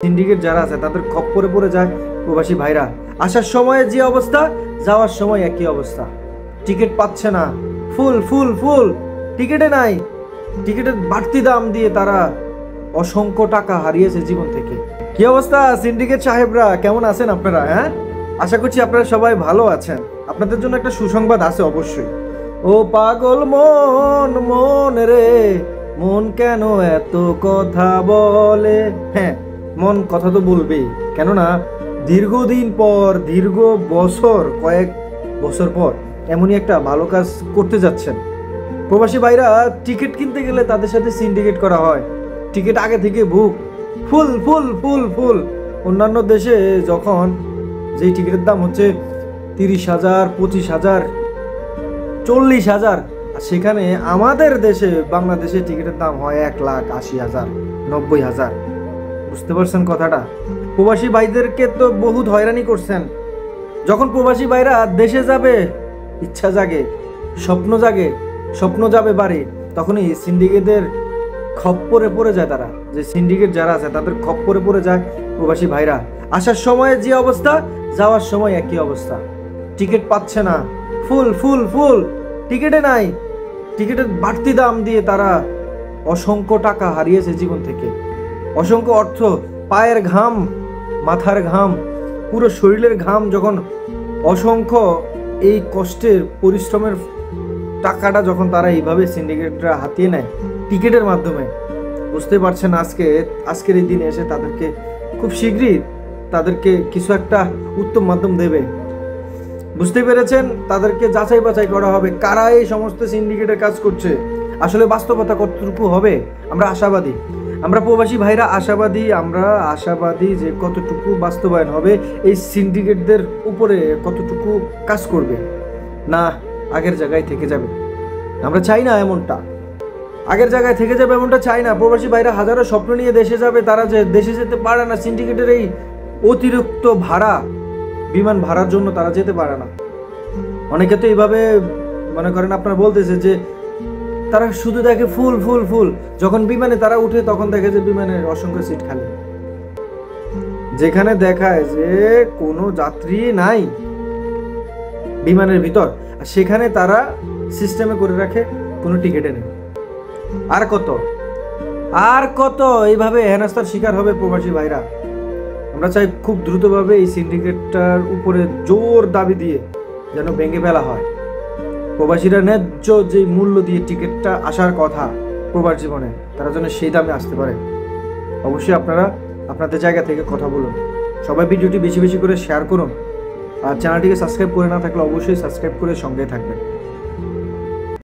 Syndicate যারা আছে তাদের খপ্পরে পড়ে যায় প্রবাসী ভাইরা। আসার সময় যে অবস্থা, যাওয়ার সময় একই অবস্থা। টিকিট পাচ্ছে না, ফুল ফুল ফুল, টিকিটে নাই। টিকিটের বাড়তি দাম দিয়ে তারা অসংখ্য টাকা হারিয়েছে জীবন থেকে। কি অবস্থা সিন্ডিকেট সাহেবরা, কেমন আছেন আপনারা? হ্যাঁ, আশা করছি আপনারা সবাই ভালো আছেন। আপনাদের জন্য একটা সুসংবাদ আছে অবশ্যই। ও পাগল মন, মন রে মন কেন এত কথা বলে? হ্যাঁ, মন কথা তো বলবেই, কেননা দীর্ঘদিন পর, দীর্ঘ বছর, কয়েক বছর পর এমনই একটা ভালো কাজ করতে যাচ্ছেন। প্রবাসী ভাইরা টিকিট কিনতে গেলে তাদের সাথে সিন্ডিকেট করা হয়। টিকিট আগে থেকে বুক, ফুল ফুল ফুল ফুল। অন্যান্য দেশে যখন যেই টিকিটের দাম হচ্ছে 30,000, 25,000, 40,000, সেখানে আমাদের দেশে বাংলাদেশে টিকিটের দাম হয় 1,80,000, 90,000। বুঝতে পারছেন কথাটা? প্রবাসী ভাইদেরকে তো বহুত হয়রানি করছেন। যখন প্রবাসী ভাইরা দেশে যাবে, ইচ্ছা জাগে, স্বপ্ন যাবে বাড়ি, তখনই সিন্ডিকেটের খপ্পরে পড়ে যায় তারা। যে সিন্ডিকেট যারা আছে তাদের খপ্পরে পড়ে যায় প্রবাসী ভাইরা। আসার সময় যে অবস্থা, যাওয়ার সময় একই অবস্থা। টিকিট পাচ্ছে না, ফুল ফুল ফুল, টিকিটে নাই। টিকিটের বাড়তি দাম দিয়ে তারা অসংখ্য টাকা হারিয়েছে জীবন থেকে। অসংখ্য অর্থ, পায়ের ঘাম, মাথার ঘাম, পুরো শরীরের ঘাম, যখন অসংখ্য এই কষ্টের পরিশ্রমের টাকাটা যখন তারা এইভাবে সিন্ডিকেটরা হাতিয়ে নেয় টিকিটের মাধ্যমে, বুঝতে পারছেন আজকের এই দিনে এসে তাদেরকে খুব শীঘ্রই তাদেরকে কিছু একটা উত্তম মাধ্যম দেবে। বুঝতে পেরেছেন? তাদেরকে যাচাই বাছাই করা হবে কারা এই সমস্ত সিন্ডিকেটের কাজ করছে। আসলে বাস্তবতা কতটুকু হবে আমরা আশাবাদী, আমরা প্রবাসী ভাইরা আশাবাদী যে কতটুকু বাস্তবায়ন হবে, এই সিন্ডিকেটদের উপরে কতটুকু কাজ করবে, না আগের জায়গায় থেকে যাবে। আমরা চাই না এমনটা, আগের জায়গায় থেকে যাবে এমনটা চাই না। প্রবাসী ভাইরা হাজারো স্বপ্ন নিয়ে দেশে যাবে, তারা যে দেশে যেতে পারে না। সিন্ডিকেটের এই অতিরিক্ত ভাড়া, বিমান ভাড়ার জন্য তারা যেতে পারে না। অনেকে তো এইভাবে মনে করেন, আপনারা বলতেছে যে তারা শুধু দেখে ফুল ফুল ফুল, যখন বিমানে তারা উঠে তখন দেখে যে বিমানের অসংখ্য সিট খালি। যেখানে দেখায় যে কোনো যাত্রী নাই বিমানের ভিতর, সেখানে তারা সিস্টেমে করে রাখে কোনো টিকিটে নেই। আর কত এইভাবে হেনস্থার শিকার হবে প্রবাসী ভাইরা। আমরা চাই খুব দ্রুতভাবে এই সিন্ডিকেটটার উপরে জোর দাবি দিয়ে যেন ভেঙে ফেলা হয়। প্রবাসীরা ন্যায্য যে মূল্য দিয়ে টিকিটটা আসার কথা প্রবাস জীবনে, তারা যেন সেই দামে আসতে পারে। অবশ্যই আপনারা আপনাদের জায়গা থেকে কথা বলুন। সবাই ভিডিওটি বেশি বেশি করে শেয়ার করুন। আর চ্যানেলটিকে সাবস্ক্রাইব করে না থাকলে অবশ্যই সাবস্ক্রাইব করে সঙ্গে থাকবেন।